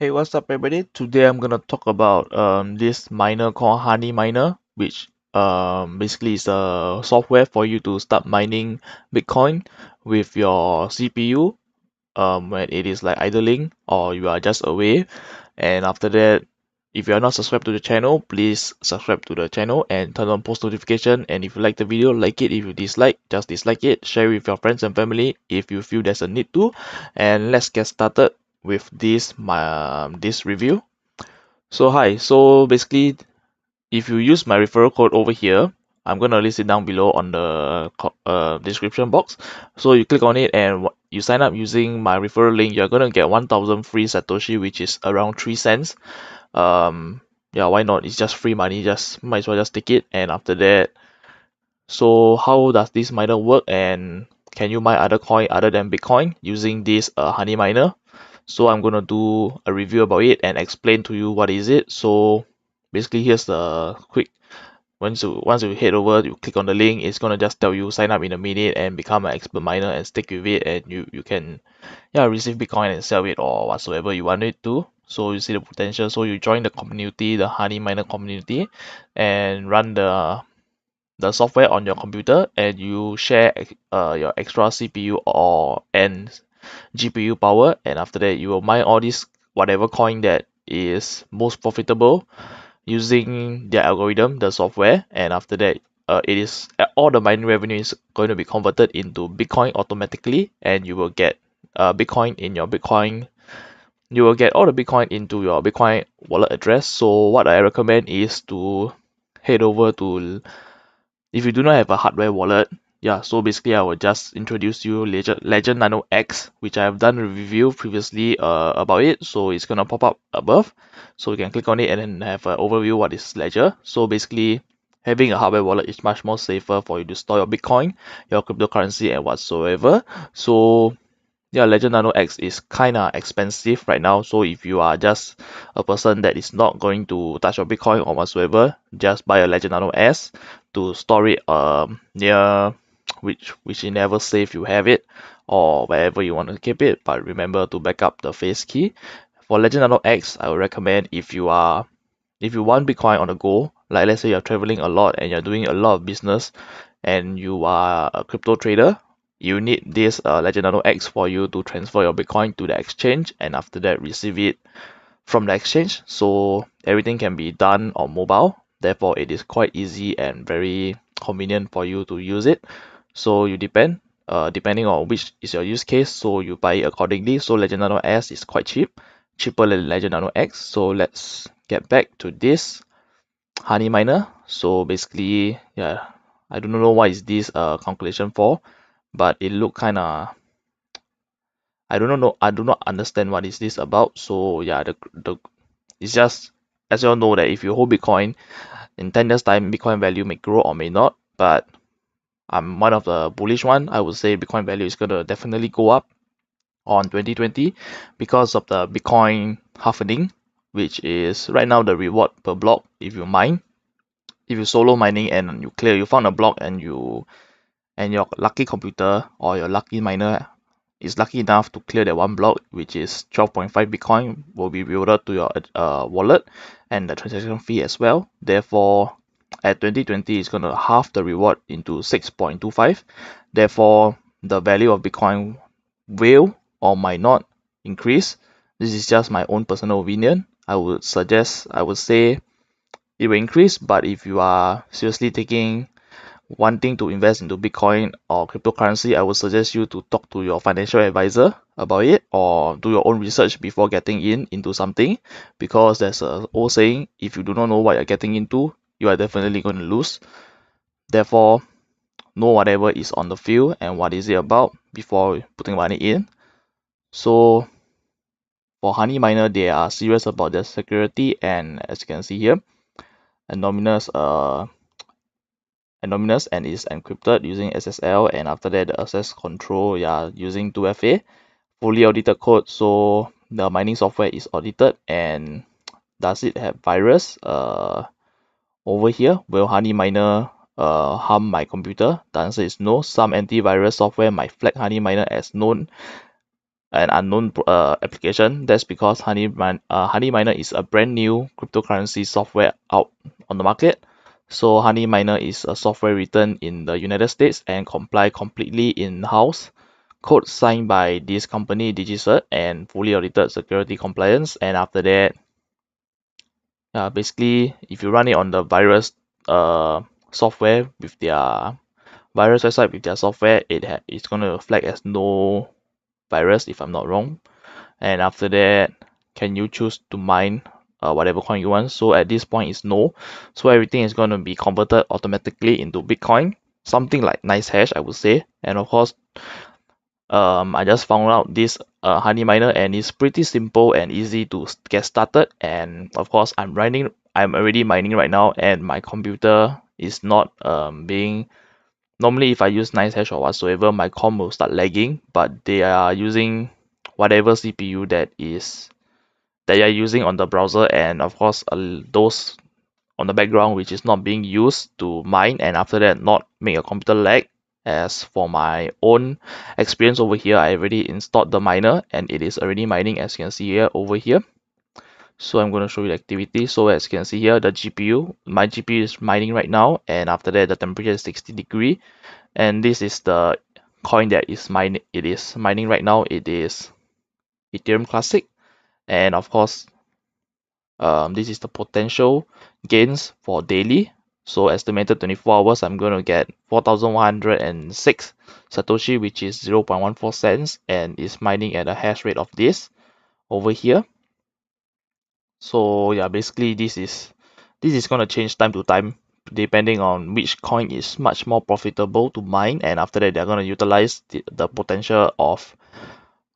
Hey, what's up, everybody? Today I'm gonna talk about this miner called Honeyminer, which basically is a software for you to start mining Bitcoin with your CPU when it is like idling or you are just away. And after that, if you are not subscribed to the channel, please subscribe to the channel and turn on post notification. And if you like the video, like it. If you dislike, just dislike it. Share with your friends and family if you feel there's a need to. And let's get started with this review. So hi, so basically if you use my referral code over here, I'm gonna list it down below on the description box. So you click on it and you sign up using my referral link, you're gonna get 1000 free Satoshi, which is around 3 cents. Yeah, why not? It's just free money, just might as well just take it. And after that, so how does this miner work, and can you mine other coin other than Bitcoin using this honey miner? So I'm gonna do a review about it and explain to you what is it. So basically here's the quick, once you head over, you click on the link, it's gonna just tell you sign up in a minute and become an expert miner and stick with it, and you can receive Bitcoin and sell it or whatsoever you want it to. So you see the potential. So you join the community, the honey miner community, and run the software on your computer, and you share your extra CPU or and GPU power, and after that you will mine all these whatever coin that is most profitable using their algorithm, the software. And after that it is all the mining revenue is going to be converted into Bitcoin automatically, and you will get Bitcoin in your Bitcoin. You will get all the Bitcoin into your Bitcoin wallet address. So what I recommend is to head over to, if you do not have a hardware wallet, yeah, so basically I will just introduce you Legend Nano X, which I have done a review previously about it. So it's gonna pop up above, so you can click on it and then have an overview what is Ledger. So basically, having a hardware wallet is much more safer for you to store your Bitcoin, your cryptocurrency, and whatsoever. So yeah, Legend Nano X is kinda expensive right now, so if you are just a person that is not going to touch your Bitcoin or whatsoever, just buy a Legend Nano S to store it near whichever safe you have it, or wherever you want to keep it. But remember to back up the face key. For Legend Nano X, I would recommend if you want Bitcoin on the go, like let's say you're traveling a lot and you're doing a lot of business and you are a crypto trader, you need this Legend Nano X for you to transfer your Bitcoin to the exchange and after that receive it from the exchange. So everything can be done on mobile. Therefore, it is quite easy and very convenient for you to use it. So you depending on which is your use case, so you buy it accordingly. So Legend Nano S is quite cheap, cheaper than Legend Nano X. So let's get back to this Honeyminer. So basically, yeah, I don't know what is this calculation for, but it look kind of, I do not understand what is this about. So yeah, the it's just, as you all know, that if you hold Bitcoin in 10 years time, Bitcoin value may grow or may not, but I'm one of the bullish one. I would say Bitcoin value is gonna definitely go up on 2020 because of the Bitcoin halvening, which is right now the reward per block if you mine. If you solo mining and you found a block, and your lucky computer or your lucky miner is lucky enough to clear that one block, which is 12.5 Bitcoin, will be rewarded to your wallet and the transaction fee as well. Therefore, at 2020, it's going to halve the reward into 6.25. Therefore, the value of Bitcoin will or might not increase. This is just my own personal opinion. I would say it will increase, but if you are seriously wanting to invest into Bitcoin or cryptocurrency, I would suggest you to talk to your financial advisor about it or do your own research before getting into something, because there's a old saying, if you do not know what you're getting into, you are definitely going to lose. Therefore, know whatever is on the field and what is it about before putting money in. So for Honeyminer, they are serious about their security, and as you can see here, anonymous and is encrypted using SSL, and after that the access control, yeah, using 2FA, fully audited code. So the mining software is audited. And does it have virus? Over here, will Honeyminer harm my computer? The answer is no. Some antivirus software might flag Honeyminer as known an unknown application. That's because Honeyminer is a brand new cryptocurrency software out on the market. So Honeyminer is a software written in the United States and comply completely in-house. Code signed by this company, DigiCert, and fully audited security compliance. And after that, basically, if you run it on the virus software with their virus website with their software, it's gonna flag as no virus if I'm not wrong. And after that, can you choose to mine whatever coin you want? So at this point it's no. So everything is going to be converted automatically into Bitcoin, something like nicehash I would say. And of course, I just found out this Honeyminer, and it's pretty simple and easy to get started. And of course I'm already mining right now, and my computer is not being normally if I use nicehash or whatsoever, my com will start lagging, but they are using whatever CPU that you're using on the browser, and of course those on the background which is not being used to mine, and after that not make your computer lag. As for my own experience over here, I already installed the miner and it is already mining, as you can see here over here. So I'm going to show you the activity. So as you can see here, the GPU, my GPU is mining right now, and after that the temperature is 60 degree, and this is the coin that it is mining right now. It is Ethereum Classic, and of course this is the potential gains for daily. So estimated 24 hours, I'm going to get 4,106 Satoshi, which is 0.14 cents, and is mining at a hash rate of this over here. So yeah, basically this is going to change time to time depending on which coin is much more profitable to mine, and after that they're going to utilize the potential of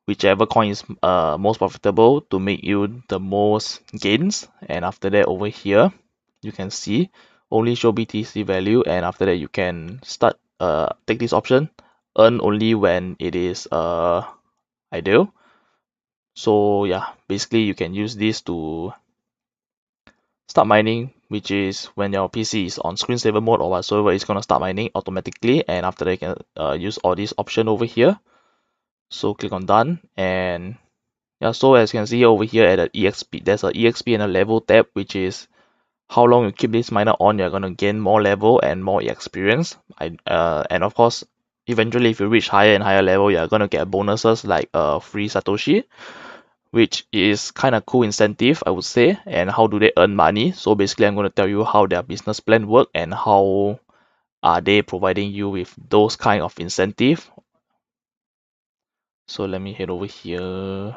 whichever coin is most profitable to make you the most gains. And after that over here you can see only show BTC value, and after that you can start take this option, earn only when it is ideal. So yeah, basically you can use this to start mining, which is when your PC is on screensaver mode or whatsoever, it's gonna start mining automatically, and after that you can use all these options over here. So click on done, and yeah, so as you can see over here at the EXP, there's a EXP and a level tab, which is how long you keep this miner on, you're gonna gain more level and more experience. And of course, eventually if you reach higher and higher level, you're gonna get bonuses like free Satoshi, which is kind of cool incentive, I would say. And how do they earn money? So basically, I'm gonna tell you how their business plan work and how are they providing you with those kind of incentive. So let me head over here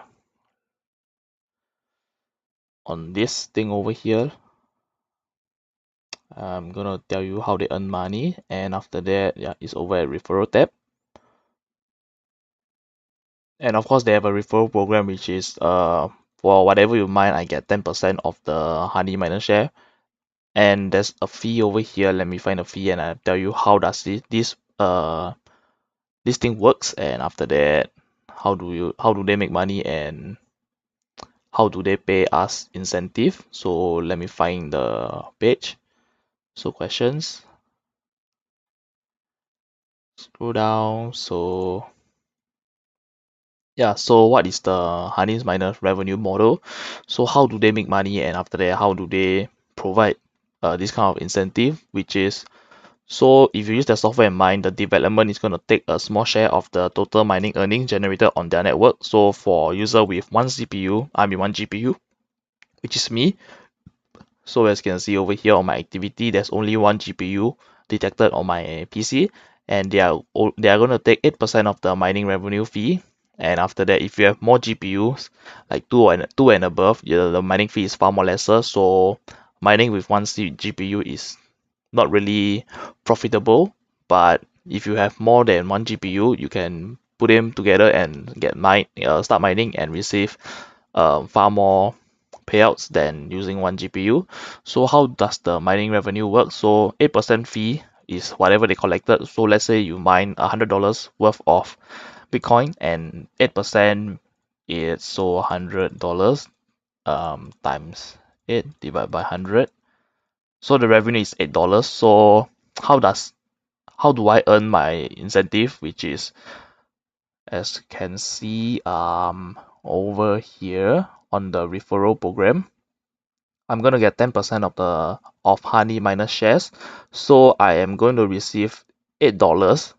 on this thing over here. I'm gonna tell you how they earn money, and after that, yeah, it's over at referral tab. And of course, they have a referral program which is for whatever you mine, I get 10% of the Honeyminer share. And there's a fee over here. Let me find a fee and I'll tell you how does this thing works. And after that, how do they make money and how do they pay us incentive? So let me find the page. So questions. Scroll down. So yeah, so what is the Honeyminer revenue model? So how do they make money, and after that, how do they provide this kind of incentive? Which is, so if you use the software in mine, the development is going to take a small share of the total mining earnings generated on their network. So for user with one CPU, I mean one GPU, which is me. So as you can see over here on my activity, there's only one GPU detected on my PC, and they are going to take 8% of the mining revenue fee. And after that, if you have more GPUs, like two and above, the mining fee is far more lesser. So mining with one GPU is not really profitable. But if you have more than one GPU, you can put them together and start mining and receive far more payouts than using one GPU. So how does the mining revenue work? So 8% fee is whatever they collected. So let's say you mine $100 worth of Bitcoin, and 8% is so $100 times 8 divided by 100. So the revenue is $8. So how do I earn my incentive, which is As you can see over here on the referral program, I'm gonna get 10% of Honeyminer shares. So I am going to receive $8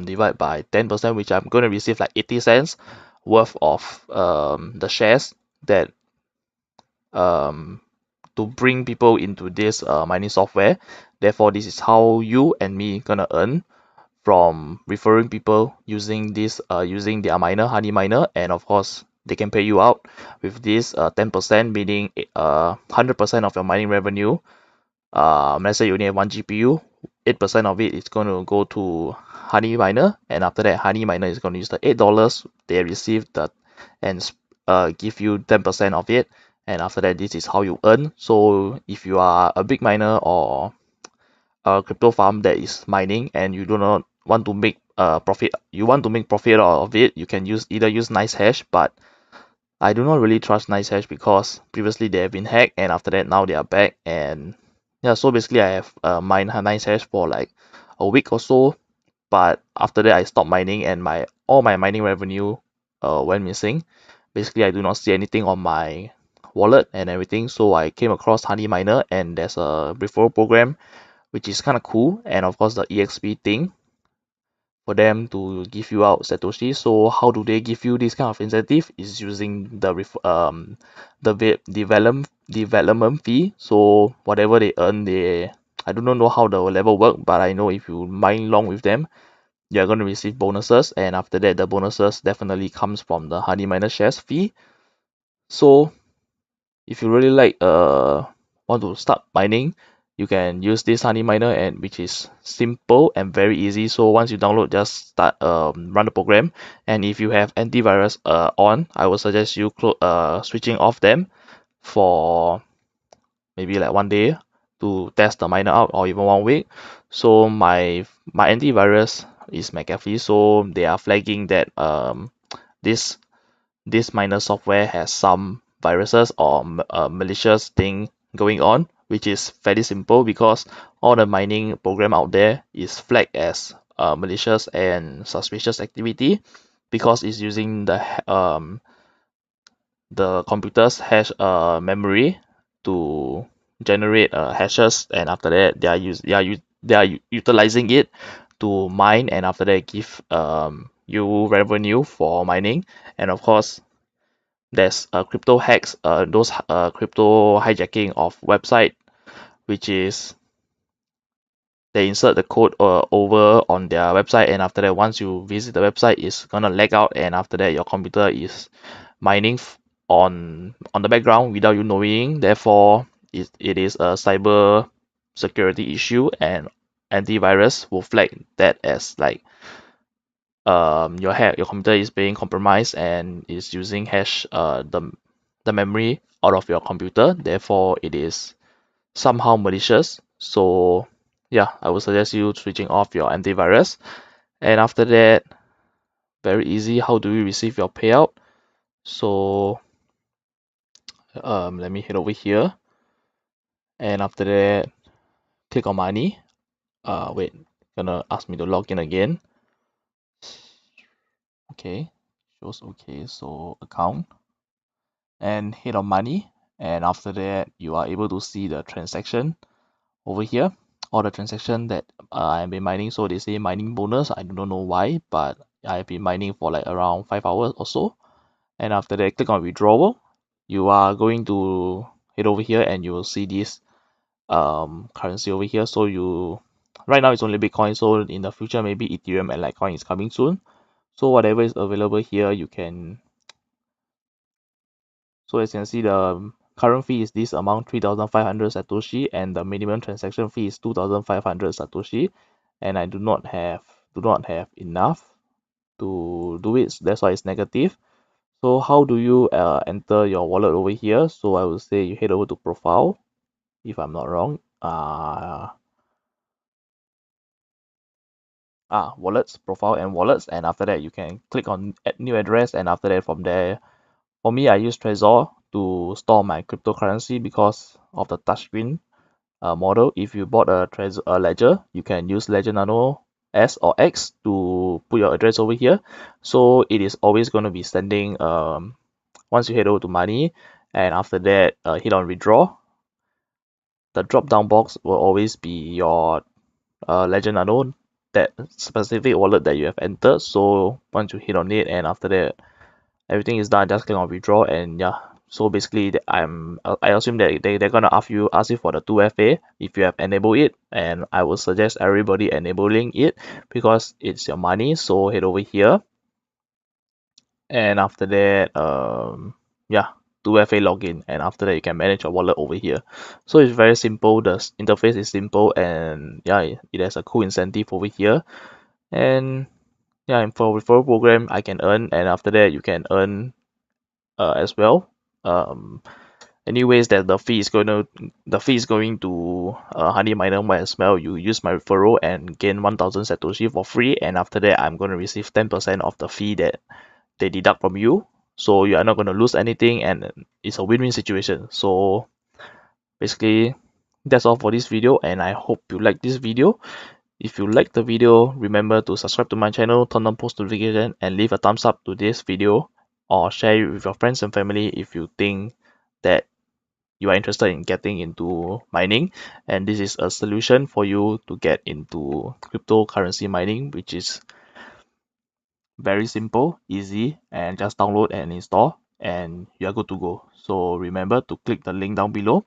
divided by 10%, which I'm gonna receive like 80 cents worth of the shares that um to bring people into this mining software. Therefore, this is how you and me gonna earn from referring people using this using their miner, Honeyminer, and of course they can pay you out with this 10%, meaning 100% of your mining revenue. Let's say you only have one GPU, 8% of it is going to go to Honeyminer, and after that Honeyminer is going to use the $8 they received and give you 10% of it, and after that this is how you earn. So if you are a big miner or a crypto farm that is mining and you do not want to make profit, you want to make profit out of it, you can either use nicehash, but I do not really trust nicehash because previously they have been hacked and after that now they are back. And yeah, so basically I have mined nicehash for like a week or so, but after that I stopped mining and all my mining revenue went missing. Basically I do not see anything on my wallet and everything, so I came across Honeyminer and there's a referral program which is kind of cool, and of course the EXP thing for them to give you out Satoshi. So how do they give you this kind of incentive? Is using development fee. So whatever they earn, I do not know how the level work, but I know if you mine long with them, you're going to receive bonuses, and after that the bonuses definitely comes from the Honeyminer shares fee. So if you really want to start mining, you can use this Honeyminer, and which is simple and very easy. So once you download, just start run the program, and if you have antivirus on, I would suggest you switching off them for maybe like one day to test the miner out, or even 1 week. So my antivirus is McAfee, so they are flagging that this this miner software has some viruses or malicious thing going on, which is fairly simple because all the mining program out there is flagged as malicious and suspicious activity because it's using the computer's hash memory to generate hashes, and after that they are utilizing it to mine, and after that give you revenue for mining. And of course there's crypto hacks, those crypto hijacking of website, which is they insert the code over on their website, and after that once you visit the website it's gonna lag out, and after that your computer is mining on the background without you knowing. Therefore it is a cyber security issue, and antivirus will flag that as like your computer is being compromised and is using hash the memory out of your computer, therefore it is somehow malicious. So yeah, I would suggest you switching off your antivirus. And after that, very easy, how do you receive your payout? So let me head over here, and after that click on money. Wait, gonna ask me to log in again. Okay, shows okay, so account and hit on money, and after that you are able to see the transaction over here, all the transaction that I've been mining. So they say mining bonus, I do not know why, but I've been mining for like around 5 hours or so. And after that click on withdrawal, you are going to head over here and you will see this currency over here. So you right now it's only Bitcoin, so in the future maybe Ethereum and Litecoin is coming soon. So whatever is available here you can. So as you can see, the current fee is this amount, 3,500 Satoshi, and the minimum transaction fee is 2,500 Satoshi, and I do not have enough to do it. That's why it's negative. So how do you enter your wallet over here? So I would say you head over to profile, if I'm not wrong. Wallets, profile and wallets, and after that you can click on add new address, and after that from there, for me I use Trezor to store my cryptocurrency because of the touchscreen model. If you bought a Ledger, you can use Ledger Nano S or X to put your address over here. So it is always going to be sending once you head over to money, and after that hit on withdraw. The drop down box will always be your legend unknown, that specific wallet that you have entered. So once you hit on it, and after that everything is done, just click on withdraw, and yeah. So basically I assume that they're gonna ask you for the 2FA if you have enabled it, and I would suggest everybody enabling it because it's your money. So head over here, and after that yeah, 2FA login, and after that you can manage your wallet over here. So it's very simple, the interface is simple, and yeah, it has a cool incentive over here. And yeah, and for referral program I can earn, and after that you can earn as well. Anyways, that the fee is going to Honeyminer as well. You use my referral and gain 1000 Satoshi for free, and after that I'm going to receive 10% of the fee that they deduct from you. So you are not going to lose anything, and it's a win-win situation. So basically that's all for this video, and I hope you like this video. If you like the video, remember to subscribe to my channel, turn on post notification, and leave a thumbs up to this video, or share it with your friends and family if you think that you are interested in getting into mining, and this is a solution for you to get into cryptocurrency mining, which is very simple, easy, and just download and install, and you are good to go. So remember to click the link down below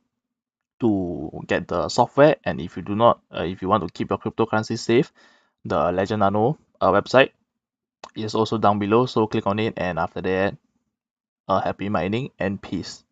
to get the software. And if you do not if you want to keep your cryptocurrency safe, the Legend Nano website is also down below, so click on it, and after that happy mining and peace.